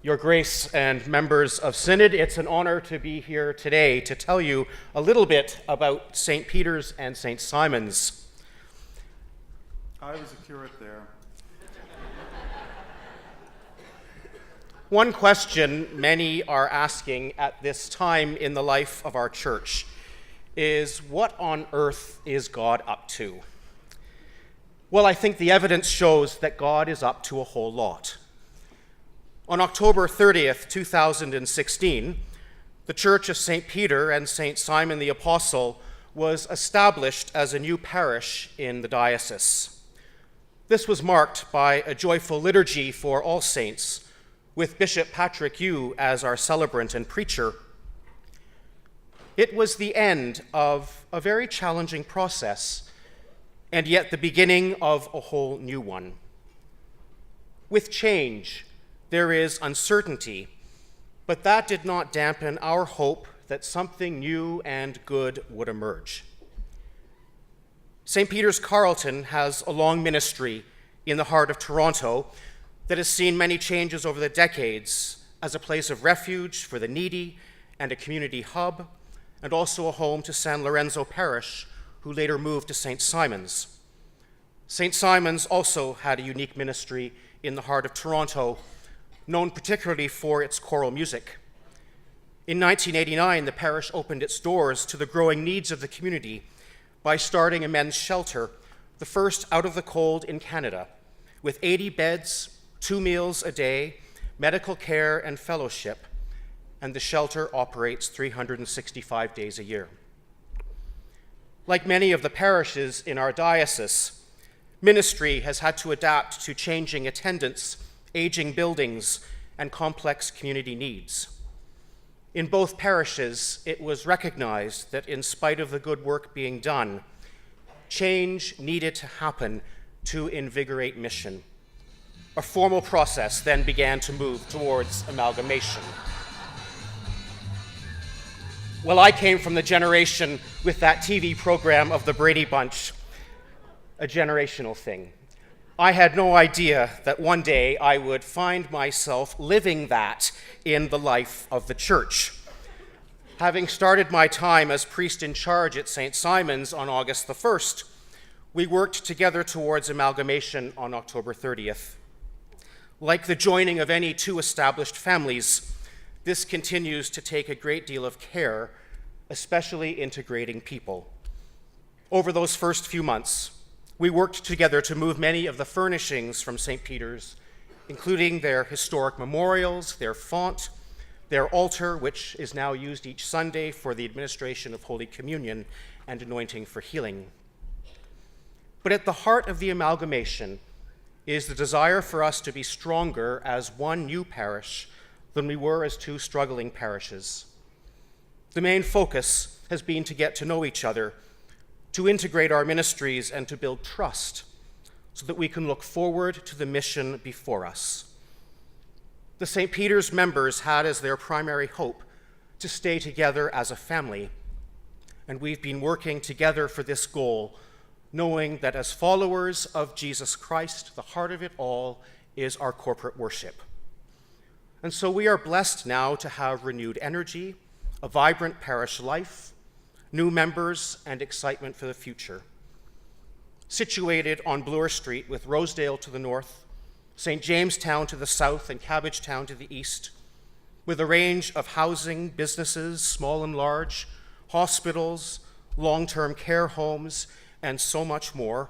Your Grace and members of Synod, it's an honor to be here today to tell you a little bit about St. Peter's and St. Simon's. I was a curate there. One question many are asking at this time in the life of our church is, what on earth is God up to? Well, I think the evidence shows that God is up to a whole lot. On October 30th, 2016, the Church of St. Peter and St. Simon the Apostle was established as a new parish in the diocese. This was marked by a joyful liturgy for all saints, with Bishop Patrick Yu as our celebrant and preacher. It was the end of a very challenging process, and yet the beginning of a whole new one. With change, there is uncertainty, but that did not dampen our hope that something new and good would emerge. St. Peter's Carlton has a long ministry in the heart of Toronto that has seen many changes over the decades as a place of refuge for the needy and a community hub, and also a home to San Lorenzo Parish, who later moved to St. Simon's. St. Simon's also had a unique ministry in the heart of Toronto, known particularly for its choral music. In 1989, the parish opened its doors to the growing needs of the community by starting a men's shelter, the first out of the cold in Canada, with 80 beds, 2 meals a day, medical care and fellowship, and the shelter operates 365 days a year. Like many of the parishes in our diocese, ministry has had to adapt to changing attendance, aging buildings, and complex community needs. In both parishes, it was recognized that in spite of the good work being done, change needed to happen to invigorate mission. A formal process then began to move towards amalgamation. Well, I came from the generation with that TV program of the Brady Bunch, a generational thing. I had no idea that one day I would find myself living that in the life of the church. Having started my time as priest in charge at St. Simon's on August the 1st, we worked together towards amalgamation on October 30th. Like the joining of any two established families, this continues to take a great deal of care, especially integrating people. Over those first few months, we worked together to move many of the furnishings from St. Peter's, including their historic memorials, their font, their altar, which is now used each Sunday for the administration of Holy Communion and anointing for healing. But at the heart of the amalgamation is the desire for us to be stronger as one new parish than we were as two struggling parishes. The main focus has been to get to know each other, to integrate our ministries, and to build trust so that we can look forward to the mission before us. The St. Peter's members had as their primary hope to stay together as a family, and we've been working together for this goal, knowing that as followers of Jesus Christ, the heart of it all is our corporate worship. And so we are blessed now to have renewed energy, a vibrant parish life, new members, and excitement for the future. Situated on Bloor Street with Rosedale to the north, St. Jamestown to the south, and Cabbagetown to the east, with a range of housing, businesses, small and large, hospitals, long-term care homes, and so much more,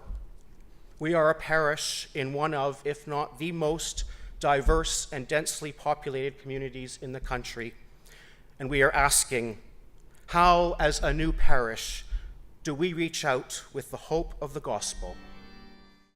we are a parish in one of, if not the most diverse and densely populated communities in the country. And we are asking, how, as a new parish, do we reach out with the hope of the gospel?